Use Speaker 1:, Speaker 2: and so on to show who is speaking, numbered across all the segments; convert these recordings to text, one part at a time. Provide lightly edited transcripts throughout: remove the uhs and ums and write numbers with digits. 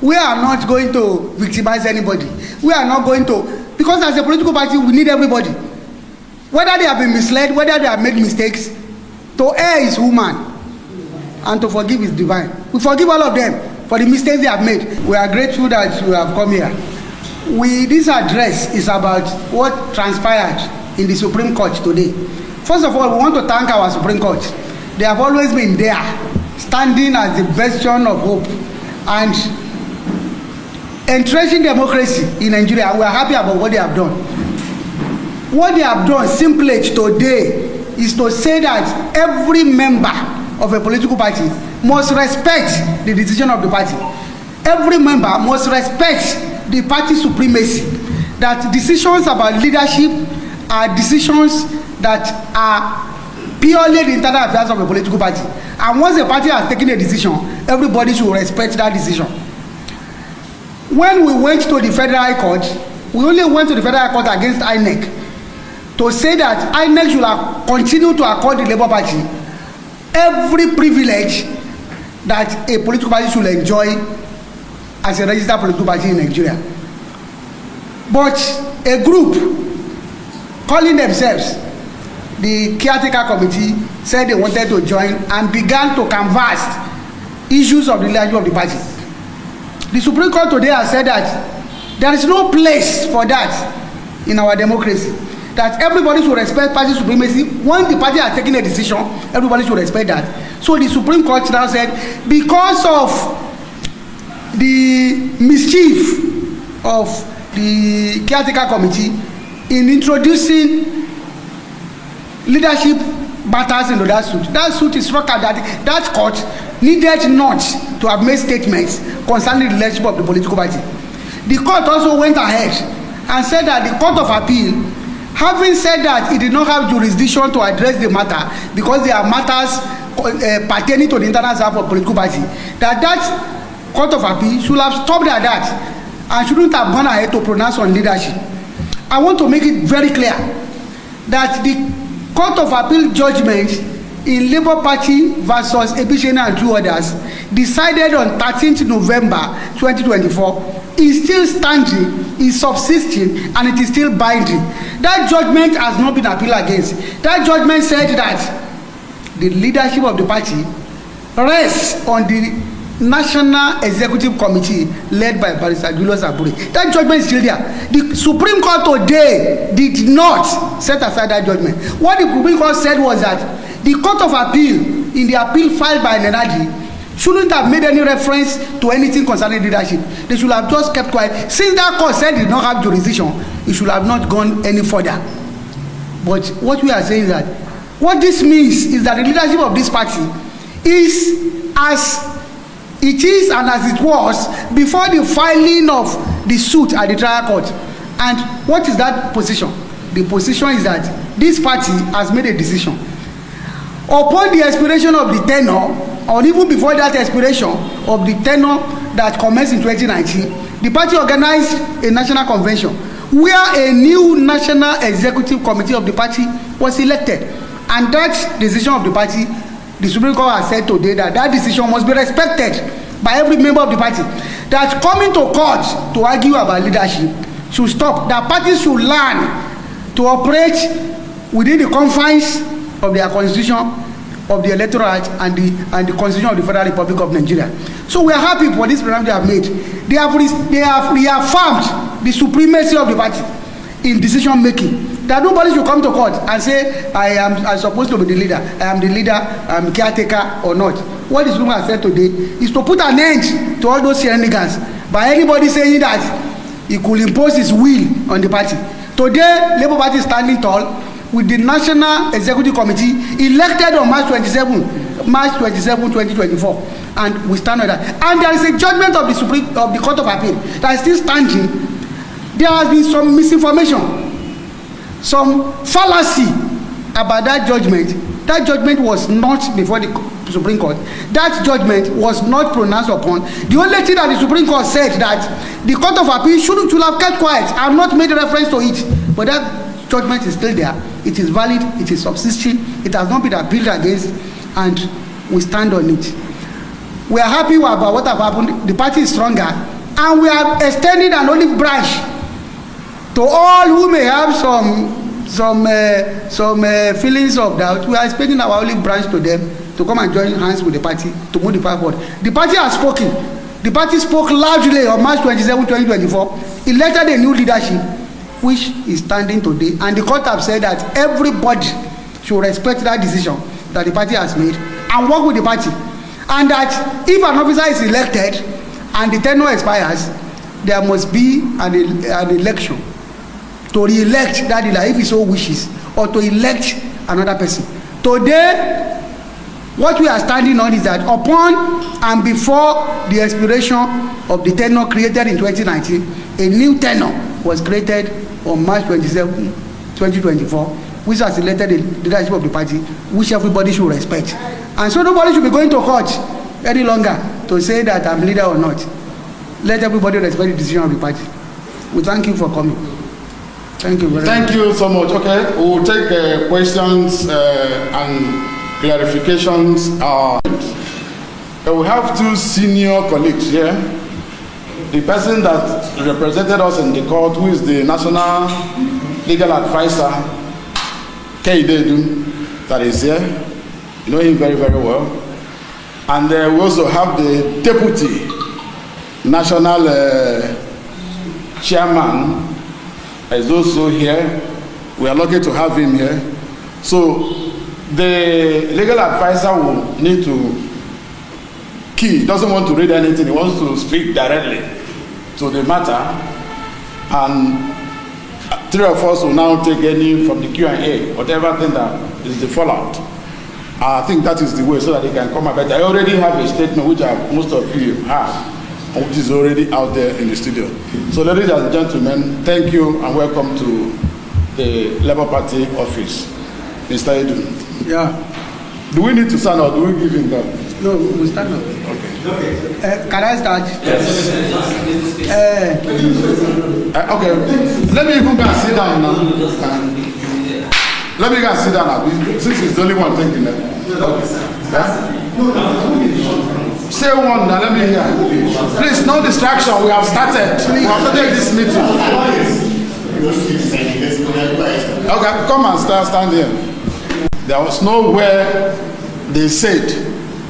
Speaker 1: We are not going to victimize anybody. We are not going to, because as a political party, we need everybody. Whether they have been misled, whether they have made mistakes, to err is human, and to forgive is divine. We forgive all of them for the mistakes they have made. We are grateful that you have come here. This address is about what transpired in the Supreme Court today. First of all, we want to thank our Supreme Court. They have always been there, standing as the bastion of hope and entrenching democracy in Nigeria. We are happy about what they have done. What they have done simply today is to say that every member of a political party must respect the decision of the party. Every member must respect the party supremacy. That decisions about leadership are decisions that are purely the internal affairs of a political party. And once a party has taken a decision, everybody should respect that decision. When we went to the Federal High Court, we only went to the Federal High Court against INEC to say that INEC should continue to accord the Labour Party every privilege that a political party should enjoy as a registered political party in Nigeria. But a group calling themselves the caretaker committee said they wanted to join and began to canvass issues of the leadership of the party. The Supreme Court today has said that there is no place for that in our democracy. That everybody should respect party supremacy. When the party has taken a decision, everybody should respect that. So the Supreme Court now said, because of the mischief of the caretaker committee in introducing leadership matters into that suit is struck at that court needed not to have made statements concerning the leadership of the political party. The court also went ahead and said that the Court of Appeal, having said that it did not have jurisdiction to address the matter because there are matters pertaining to the internal affairs of political party, that Court of Appeal should have stopped at that and shouldn't have gone ahead to pronounce on leadership. I want to make it very clear that the Court of Appeal judgment in Labour Party versus Ebishena and two others decided on 13th November 2024 is still standing, is subsisting, and it is still binding. That judgment has not been appealed against. That judgment said that the leadership of the party rests on the National Executive Committee led by Barrister Julius Abure. That judgment is still there. The Supreme Court today did not set aside that judgment. What the Supreme Court said was that the Court of Appeal, in the appeal filed by Nenadi, shouldn't have made any reference to anything concerning leadership. They should have just kept quiet. Since that court said it did not have jurisdiction, it should have not gone any further. But what we are saying is that what this means is that the leadership of this party is as it is and as it was before the filing of the suit at the trial court. And what is that position? The position is that this party has made a decision. Upon the expiration of the tenure, or even before that expiration of the tenure that commenced in 2019, the party organized a national convention where a new national executive committee of the party was elected. And that decision of the party, the Supreme Court has said today that that decision must be respected by every member of the party. That coming to court to argue about leadership should stop. That parties should learn to operate within the confines of their constitution, of the Electoral Act, and the Constitution of the Federal Republic of Nigeria. So we are happy for this program they have made. They have reaffirmed the supremacy of the party in decision making. That nobody should come to court and say, I'm supposed to be the leader, I am the leader, I am caretaker or not. What this woman has said today is to put an end to all those shenanigans by anybody saying that he could impose his will on the party. Today, Labour Party is standing tall with the National Executive Committee elected on March 27, 2024, and we stand on that. And there is a judgment of the Court of Appeal that is still standing. There has been some misinformation, some fallacy about that judgment. That judgment was not before the Supreme Court. That judgment was not pronounced upon. The only thing that the Supreme Court said that the Court of Appeal should have kept quiet and not made reference to it. But that judgment is still there. It is valid. It is subsisting. It has not been appealed against, and we stand on it. We are happy about what have happened. The party is stronger, and we are extending an olive branch to all who may have some feelings of doubt. We are extending our olive branch to them to come and join hands with the party to move the party forward. The party has spoken. The party spoke loudly on March 27, 2024, elected a new leadership, which is standing today, and the court have said that everybody should respect that decision that the party has made and work with the party, and that if an officer is elected and the tenure expires, there must be an election to re-elect that leader if he so wishes, or to elect another person. Today, what we are standing on is that upon and before the expiration of the tenure created in 2019, a new tenure was created on March 27, 2024, which has elected the leadership of the party, which everybody should respect. And so nobody should be going to court any longer to say that I'm leader or not. Let everybody respect the decision of the party. We thank you for coming. Thank you very much.
Speaker 2: Thank you so much. Okay, we'll take questions and clarifications. We have two senior colleagues here. The person that represented us in the court, who is the National Legal Advisor, Keidedu, that is here. You know him very, very well. And we also have the Deputy National Chairman, is also here. We are lucky to have him here. So the legal advisor will need to key. He doesn't want to read anything. He wants to speak directly to the matter, and three of us will now take any from the Q&A, whatever thing that is the fallout. I think that is the way, so that they can come up. But I already have a statement which most of you have, which is already out there in the studio. So ladies and gentlemen, thank you and welcome to the Labour Party office. Mr. Edu.
Speaker 1: Yeah.
Speaker 2: Do we need to stand or do we give him that?
Speaker 1: No, we stand up.
Speaker 2: Okay.
Speaker 1: Can I start?
Speaker 2: Yes. Okay. Let me even go and sit down now. Let me go and sit down now. Since he's the only one thinking that. Say one now, let me hear. Please, no distraction. We have started. We have started this meeting. Okay, come and stand here. There was nowhere they said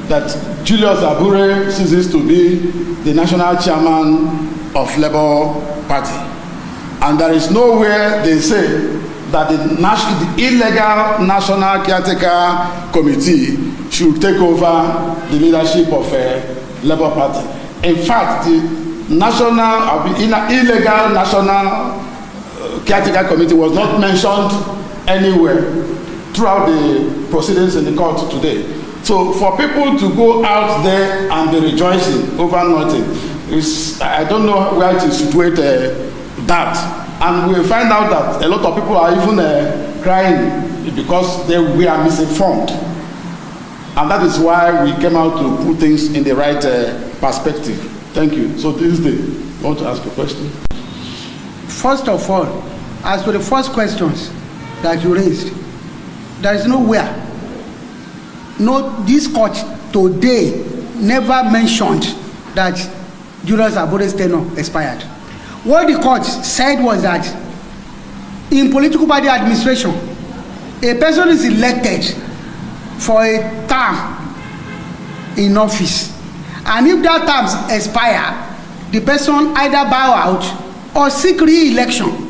Speaker 2: that Julius Abure ceases to be the national chairman of Labour Party. And there is nowhere they say that the illegal National Caretaker Committee should take over the leadership of Labour Party. In fact, the illegal National Caretaker Committee was not mentioned anywhere throughout the proceedings in the court today. So for people to go out there and be rejoicing over nothing, I don't know where to situate that. And we find out that a lot of people are even crying because we are misinformed. And that is why we came out to put things in the right perspective. Thank you. So this is I want to ask a question.
Speaker 1: First of all, as to the first questions that you raised, there is nowhere, this court today never mentioned that Julius Abure's tenure expired. What the court said was that in political party administration, a person is elected for a term in office, and if that term expire, the person either bow out or seek re-election.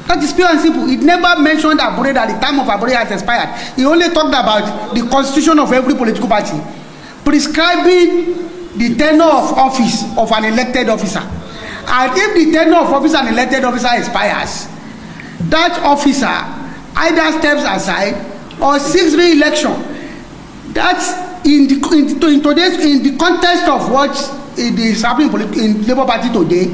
Speaker 1: That is pure and simple. It never mentioned Abure that the time of Abure has expired. He only talked about the constitution of every political party, prescribing the tenure of office of an elected officer. And if the tenure of office an elected officer expires, that officer either steps aside or seeks re-election. That's in the context of what is happening in Labour Party today.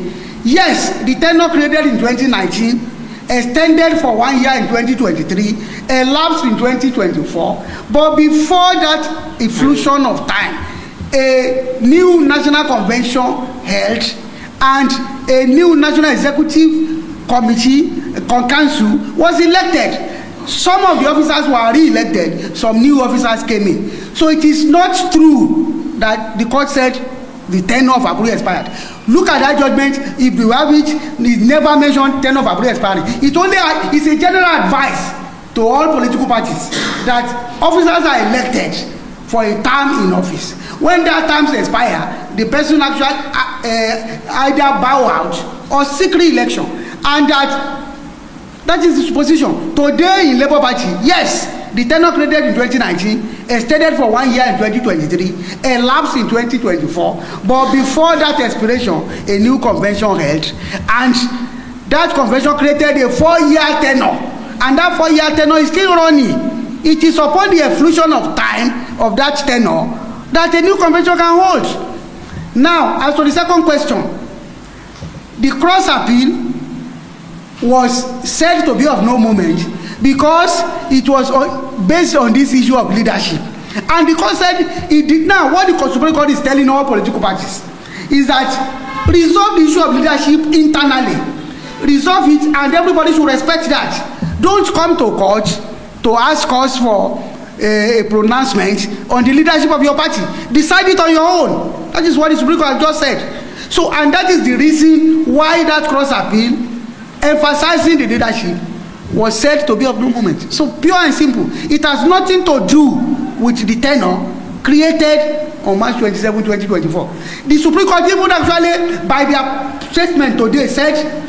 Speaker 1: Yes, the tenure created in 2019 extended for 1 year in 2023, elapsed in 2024, but before that effusion of time, a new national convention held and a new national executive committee council was elected. Some of the officers were re-elected, some new officers came in. So it is not true that the court said the tenure of Abure expired. Look at that judgment. If you have it, it never mentioned tenure of Abure expiring. It's a general advice to all political parties that officers are elected for a term in office. When that term expire, the person actually either bow out or seek re-election, and that is his position. Today in Labour Party, yes, the tenure created in 2019 extended for 1 year in 2023, elapsed in 2024, but before that expiration, a new convention held, and that convention created a 4-year tenure, and that 4-year tenure is still running. It is upon the efflution of time of that tenure that a new convention can hold. Now, as to the second question, the cross appeal was said to be of no moment because it was based on this issue of leadership. And the court said it did. Now, what the Supreme Court is telling all political parties is that resolve the issue of leadership internally. Resolve it, and everybody should respect that. Don't come to court to ask us for a pronouncement on the leadership of your party. Decide it on your own. That is what the Supreme Court has just said. So, and that is the reason why that cross appeal, emphasizing the leadership, was said to be of no moment. So, pure and simple. It has nothing to do with the tenure created on March 27, 2024. The Supreme Court even actually, by their statement today, said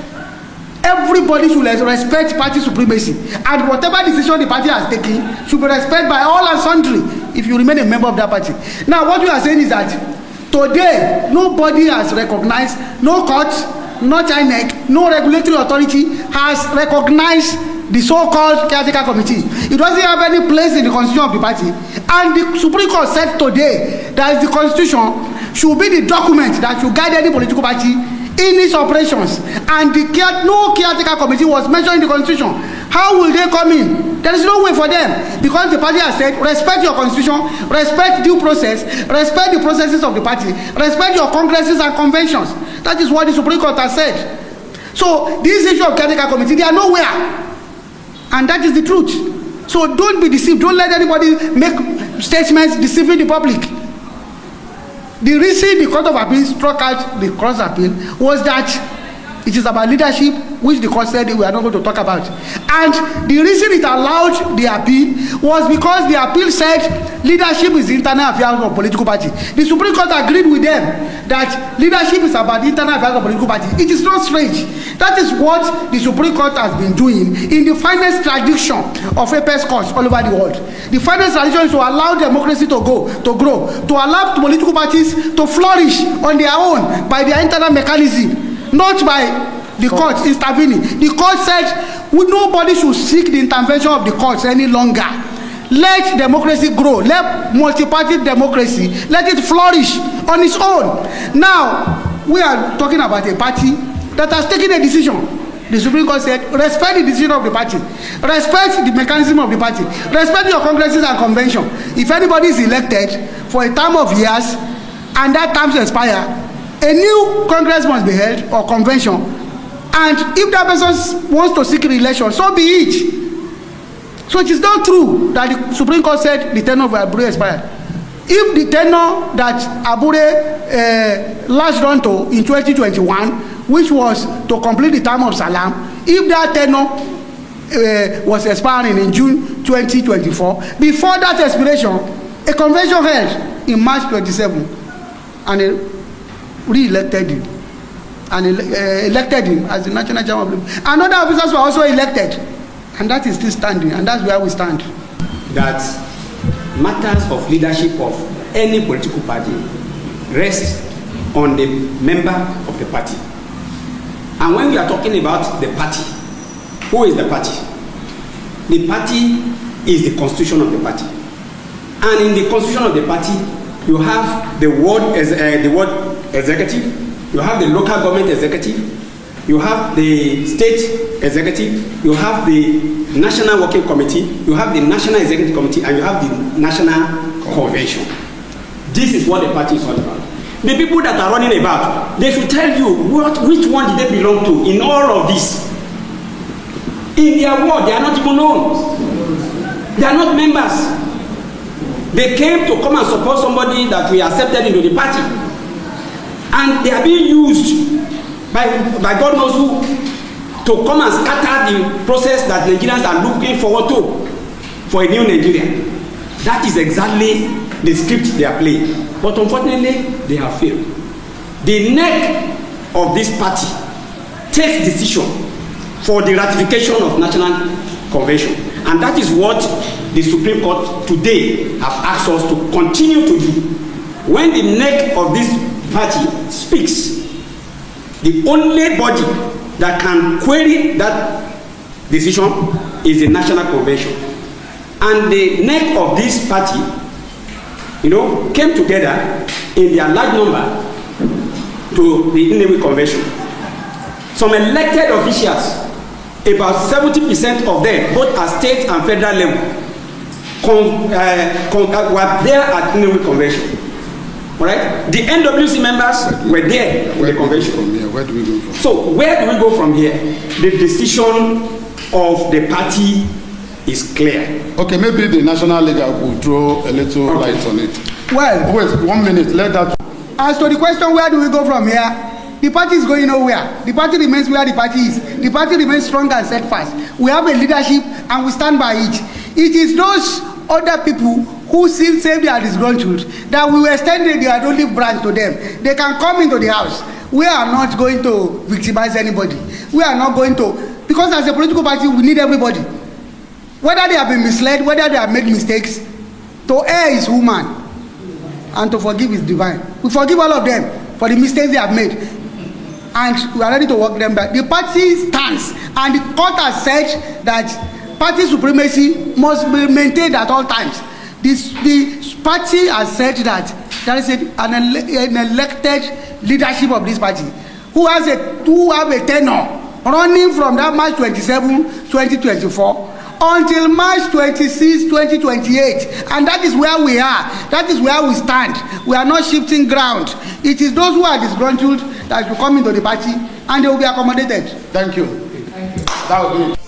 Speaker 1: everybody should respect party supremacy, and whatever decision the party has taken should be respected by all and sundry if you remain a member of that party. Now, what we are saying is that today nobody has recognized, no court, no INEC, no regulatory authority has recognized the so-called caretaker committee. It doesn't have any place in the constitution of the party, and the Supreme Court said today that the constitution should be the document that should guide any political party in its operations, and no caretaker committee was mentioned in the constitution. How will they come in? There is no way for them, because the party has said respect your constitution, respect due process, respect the processes of the party, respect your congresses and conventions. That is what the Supreme Court has said. So this issue of caretaker committee, they are nowhere, and that is the truth. So don't be deceived. Don't let anybody make statements deceiving the public. The reason the Court of Appeal struck out the cross appeal was that it is about leadership, which the court said we are not going to talk about. And the reason it allowed the appeal was because the appeal said leadership is the internal affairs of political party. The Supreme Court agreed with them that leadership is about the internal affairs of political party. It is not strange. That is what the Supreme Court has been doing in the finest tradition of apex courts all over the world. The finest tradition is to allow democracy to grow, to allow political parties to flourish on their own by their internal mechanism, not by the court intervening. The court said nobody should seek the intervention of the courts any longer. Let democracy grow. Let multi-party democracy, let it flourish on its own. Now, we are talking about a party that has taken a decision. The Supreme Court said, respect the decision of the party. Respect the mechanism of the party. Respect your congresses and convention. If anybody is elected for a term of years and that term expires, a new congress must be held or convention, and if that person wants to seek re-election, so be it. So it is not true that the Supreme Court said the tenure of Abure expired. If the tenure that Abure latched onto in 2021, which was to complete the term of Salam, if that tenure was expiring in June 2024, before that expiration, a convention held in March 27, and re-elected him and elected him as the national chairman of the. And other officers were also elected, and that is still standing, and that's where we stand.
Speaker 3: That matters of leadership of any political party rest on the member of the party. And when we are talking about the party, who is the party? The party is the constitution of the party, and in the constitution of the party, you have the ward executive, you have the local government executive, you have the state executive, you have the national working committee, you have the national executive committee, and you have the national convention. This is what the party is all about. The people that are running about, they should tell you which one did they belong to in all of this. In their ward, they are not even known. They are not members. They came to come and support somebody that we accepted into the party. And they are being used by God knows who to come and scatter the process that Nigerians are looking forward to for a new Nigeria. That is exactly the script they are playing. But unfortunately, they have failed. The neck of this party takes decision for the ratification of National Convention. And that is what the Supreme Court today have asked us to continue to do. When the neck of this party speaks, the only body that can query that decision is the National Convention. And the neck of this party, came together in their large number to the Nnewi Convention. Some elected officials, about 70% of them, both at state and federal level, were there at Nnewi Convention. All right? The NWC members were there in the convention.
Speaker 2: From here? Where do we go from?
Speaker 3: So where do we go from here? The decision of the party is clear.
Speaker 2: Okay, maybe the National League will throw a little light on it.
Speaker 1: Well,
Speaker 2: wait 1 minute. Let that.
Speaker 1: As to the question, where do we go from here? The party is going nowhere. The party remains where the party is. The party remains strong and steadfast. We have a leadership and we stand by it. It is those other people who still say they are disgruntled that we will extend the olive branch to them. They can come into the house. We are not going to victimize anybody. We are not going to, because as a political party, we need everybody. Whether they have been misled, whether they have made mistakes, to err is human, and to forgive is divine. We forgive all of them for the mistakes they have made, and we are ready to work them back. The party stands, and the court has said that party supremacy must be maintained at all times. The party has said that there is an elected leadership of this party who have a tenure running from that March 27, 2024 until March 26, 2028, and that is where we are. That is where we stand. We are not shifting ground. It is those who are disgruntled that will come into the party, and they will be accommodated.
Speaker 2: Thank you. That will be it.